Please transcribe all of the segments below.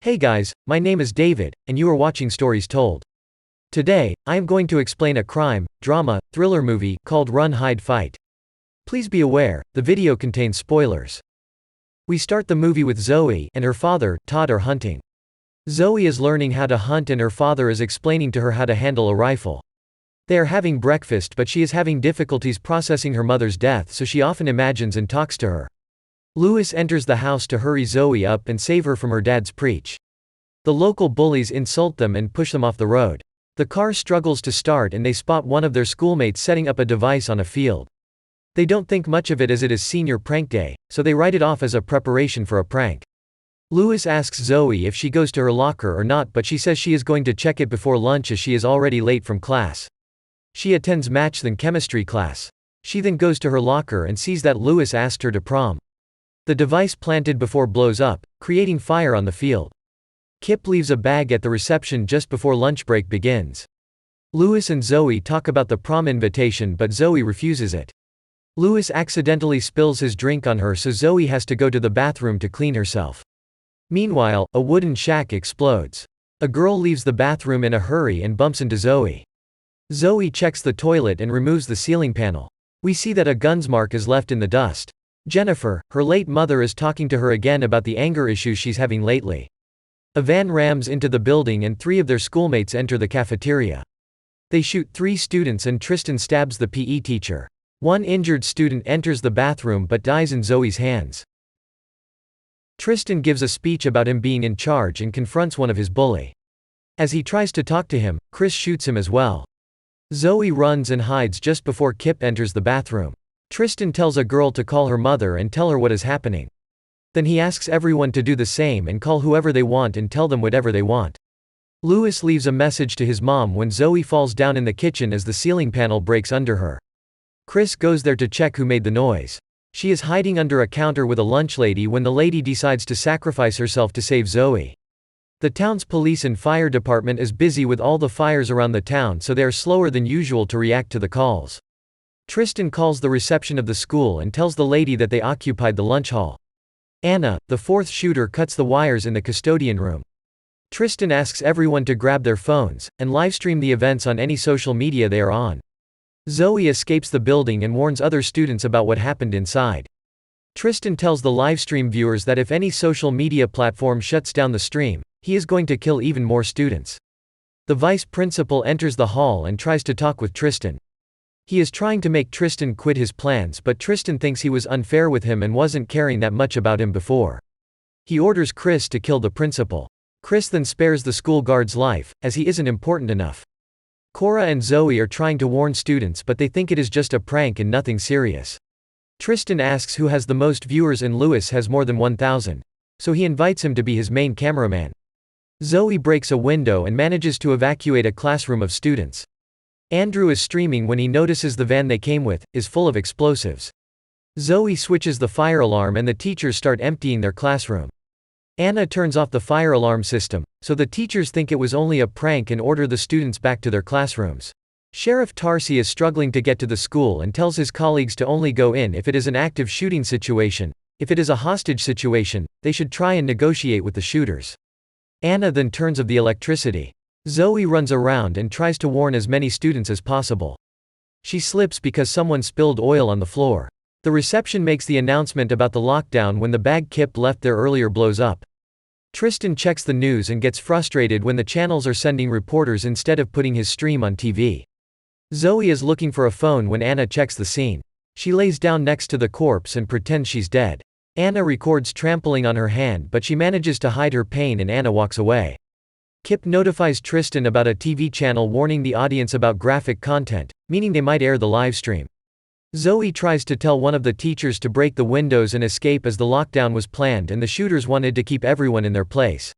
Hey guys, my name is David, and you are watching Stories Told. Today, I am going to explain a crime, drama, thriller movie called Run Hide Fight. Please be aware, the video contains spoilers. We start the movie with Zoe and her father, Todd, are hunting. Zoe is learning how to hunt and her father is explaining to her how to handle a rifle. They are having breakfast but she is having difficulties processing her mother's death, so she often imagines and talks to her. Louis enters the house to hurry Zoe up and save her from her dad's preach. The local bullies insult them and push them off the road. The car struggles to start and they spot one of their schoolmates setting up a device on a field. They don't think much of it as it is senior prank day, so they write it off as a preparation for a prank. Louis asks Zoe if she goes to her locker or not, but she says she is going to check it before lunch as she is already late from class. She attends math and chemistry class. She then goes to her locker and sees that Louis asked her to prom. The device planted before blows up, creating fire on the field. Kip leaves a bag at the reception just before lunch break begins. Louis and Zoe talk about the prom invitation but Zoe refuses it. Louis accidentally spills his drink on her, so Zoe has to go to the bathroom to clean herself. Meanwhile, a wooden shack explodes. A girl leaves the bathroom in a hurry and bumps into Zoe. Zoe checks the toilet and removes the ceiling panel. We see that a gun's mark is left in the dust. Jennifer, her late mother, is talking to her again about the anger issues she's having lately. A van rams into the building and 3 of their schoolmates enter the cafeteria. They shoot 3 students and Tristan stabs the PE teacher. One injured student enters the bathroom but dies in Zoe's hands. Tristan gives a speech about him being in charge and confronts one of his bully. As he tries to talk to him, Chris shoots him as well. Zoe runs and hides just before Kip enters the bathroom. Tristan tells a girl to call her mother and tell her what is happening. Then he asks everyone to do the same and call whoever they want and tell them whatever they want. Louis leaves a message to his mom when Zoe falls down in the kitchen as the ceiling panel breaks under her. Chris goes there to check who made the noise. She is hiding under a counter with a lunch lady when the lady decides to sacrifice herself to save Zoe. The town's police and fire department is busy with all the fires around the town, so they are slower than usual to react to the calls. Tristan calls the reception of the school and tells the lady that they occupied the lunch hall. Anna, the 4th shooter, cuts the wires in the custodian room. Tristan asks everyone to grab their phones and livestream the events on any social media they are on. Zoe escapes the building and warns other students about what happened inside. Tristan tells the livestream viewers that if any social media platform shuts down the stream, he is going to kill even more students. The vice principal enters the hall and tries to talk with Tristan. He is trying to make Tristan quit his plans, but Tristan thinks he was unfair with him and wasn't caring that much about him before. He orders Chris to kill the principal. Chris then spares the school guard's life, as he isn't important enough. Cora and Zoe are trying to warn students but they think it is just a prank and nothing serious. Tristan asks who has the most viewers and Louis has more than 1,000. So he invites him to be his main cameraman. Zoe breaks a window and manages to evacuate a classroom of students. Andrew is streaming when he notices the van they came with is full of explosives. Zoe switches the fire alarm and the teachers start emptying their classroom. Anna turns off the fire alarm system, so the teachers think it was only a prank and order the students back to their classrooms. Sheriff Tarsi is struggling to get to the school and tells his colleagues to only go in if it is an active shooting situation. If it is a hostage situation, they should try and negotiate with the shooters. Anna then turns off the electricity. Zoe runs around and tries to warn as many students as possible. She slips because someone spilled oil on the floor. The reception makes the announcement about the lockdown when the bag Kip left there earlier blows up. Tristan checks the news and gets frustrated when the channels are sending reporters instead of putting his stream on TV. Zoe is looking for a phone when Anna checks the scene. She lays down next to the corpse and pretends she's dead. Anna records trampling on her hand but she manages to hide her pain and Anna walks away. Kip notifies Tristan about a TV channel warning the audience about graphic content, meaning they might air the livestream. Zoe tries to tell one of the teachers to break the windows and escape as the lockdown was planned and the shooters wanted to keep everyone in their place.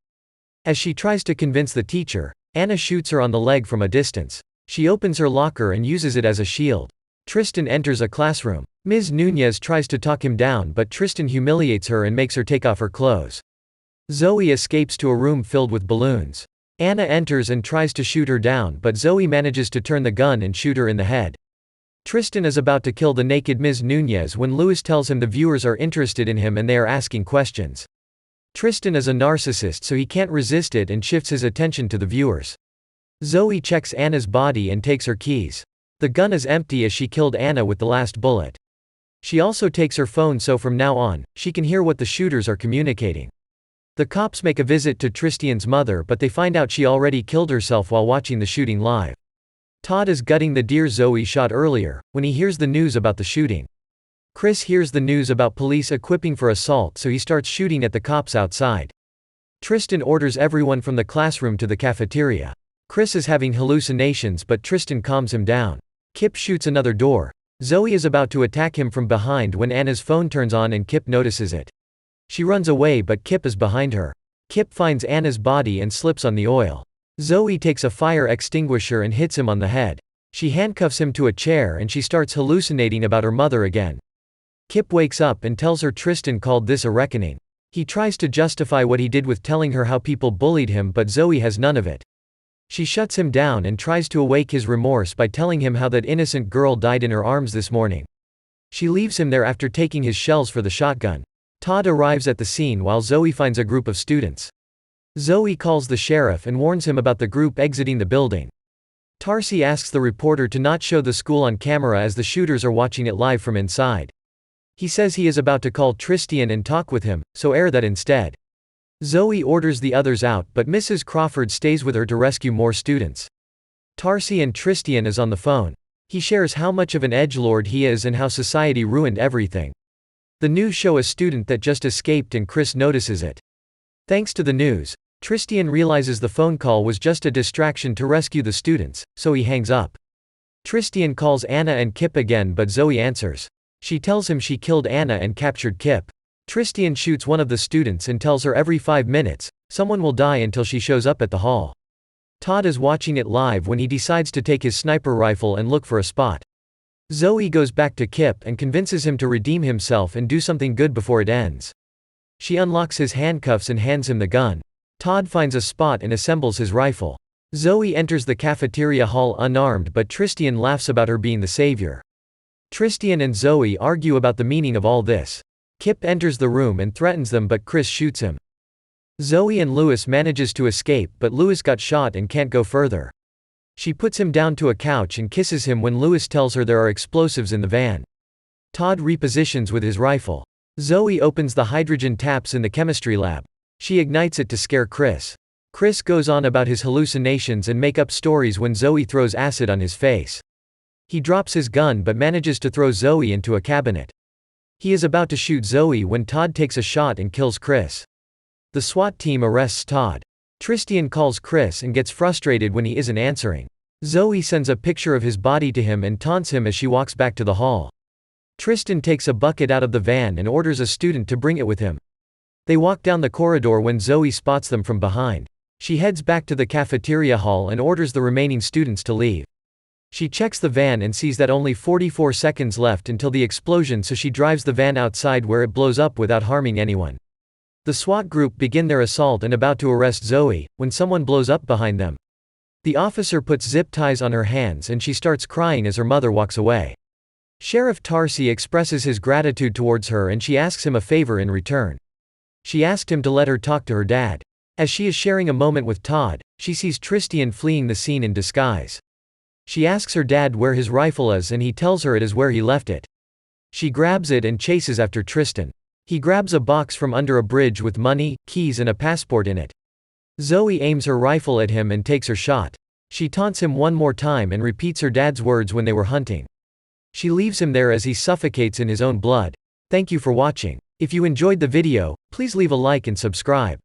As she tries to convince the teacher, Anna shoots her on the leg from a distance. She opens her locker and uses it as a shield. Tristan enters a classroom. Ms. Nunez tries to talk him down but Tristan humiliates her and makes her take off her clothes. Zoe escapes to a room filled with balloons. Anna enters and tries to shoot her down but Zoe manages to turn the gun and shoot her in the head. Tristan is about to kill the naked Ms. Nunez when Louis tells him the viewers are interested in him and they are asking questions. Tristan is a narcissist, so he can't resist it and shifts his attention to the viewers. Zoe checks Anna's body and takes her keys. The gun is empty as she killed Anna with the last bullet. She also takes her phone, so from now on, she can hear what the shooters are communicating. The cops make a visit to Tristian's mother, but they find out she already killed herself while watching the shooting live. Todd is gutting the deer Zoe shot earlier, when he hears the news about the shooting. Chris hears the news about police equipping for assault, so he starts shooting at the cops outside. Tristan orders everyone from the classroom to the cafeteria. Chris is having hallucinations, but Tristan calms him down. Kip shoots another door. Zoe is about to attack him from behind when Anna's phone turns on and Kip notices it. She runs away, but Kip is behind her. Kip finds Anna's body and slips on the oil. Zoe takes a fire extinguisher and hits him on the head. She handcuffs him to a chair and she starts hallucinating about her mother again. Kip wakes up and tells her Tristan called this a reckoning. He tries to justify what he did with telling her how people bullied him, but Zoe has none of it. She shuts him down and tries to awake his remorse by telling him how that innocent girl died in her arms this morning. She leaves him there after taking his shells for the shotgun. Todd arrives at the scene while Zoe finds a group of students. Zoe calls the sheriff and warns him about the group exiting the building. Tarsi asks the reporter to not show the school on camera as the shooters are watching it live from inside. He says he is about to call Tristan and talk with him, so air that instead. Zoe orders the others out, but Mrs. Crawford stays with her to rescue more students. Tarsi and Tristan is on the phone. He shares how much of an edgelord he is and how society ruined everything. The news show a student that just escaped and Chris notices it. Thanks to the news, Tristan realizes the phone call was just a distraction to rescue the students, so he hangs up. Tristan calls Anna and Kip again, but Zoe answers. She tells him she killed Anna and captured Kip. Tristan shoots one of the students and tells her every 5 minutes, someone will die until she shows up at the hall. Todd is watching it live when he decides to take his sniper rifle and look for a spot. Zoe goes back to Kip and convinces him to redeem himself and do something good before it ends. She unlocks his handcuffs and hands him the gun. Todd finds a spot and assembles his rifle. Zoe enters the cafeteria hall unarmed, but Tristan laughs about her being the savior. Tristan and Zoe argue about the meaning of all this. Kip enters the room and threatens them, but Chris shoots him. Zoe and Lewis manages to escape, but Lewis got shot and can't go further. She puts him down to a couch and kisses him when Lewis tells her there are explosives in the van. Todd repositions with his rifle. Zoe opens the hydrogen taps in the chemistry lab. She ignites it to scare Chris. Chris goes on about his hallucinations and make up stories when Zoe throws acid on his face. He drops his gun but manages to throw Zoe into a cabinet. He is about to shoot Zoe when Todd takes a shot and kills Chris. The SWAT team arrests Todd. Tristan calls Chris and gets frustrated when he isn't answering. Zoe sends a picture of his body to him and taunts him as she walks back to the hall. Tristan takes a bucket out of the van and orders a student to bring it with him. They walk down the corridor when Zoe spots them from behind. She heads back to the cafeteria hall and orders the remaining students to leave. She checks the van and sees that only 44 seconds left until the explosion, so she drives the van outside where it blows up without harming anyone. The SWAT group begin their assault and about to arrest Zoe, when someone blows up behind them. The officer puts zip ties on her hands and she starts crying as her mother walks away. Sheriff Tarsi expresses his gratitude towards her and she asks him a favor in return. She asked him to let her talk to her dad. As she is sharing a moment with Todd, she sees Tristan fleeing the scene in disguise. She asks her dad where his rifle is and he tells her it is where he left it. She grabs it and chases after Tristan. He grabs a box from under a bridge with money, keys and a passport in it. Zoe aims her rifle at him and takes her shot. She taunts him one more time and repeats her dad's words when they were hunting. She leaves him there as he suffocates in his own blood. Thank you for watching. If you enjoyed the video, please leave a like and subscribe.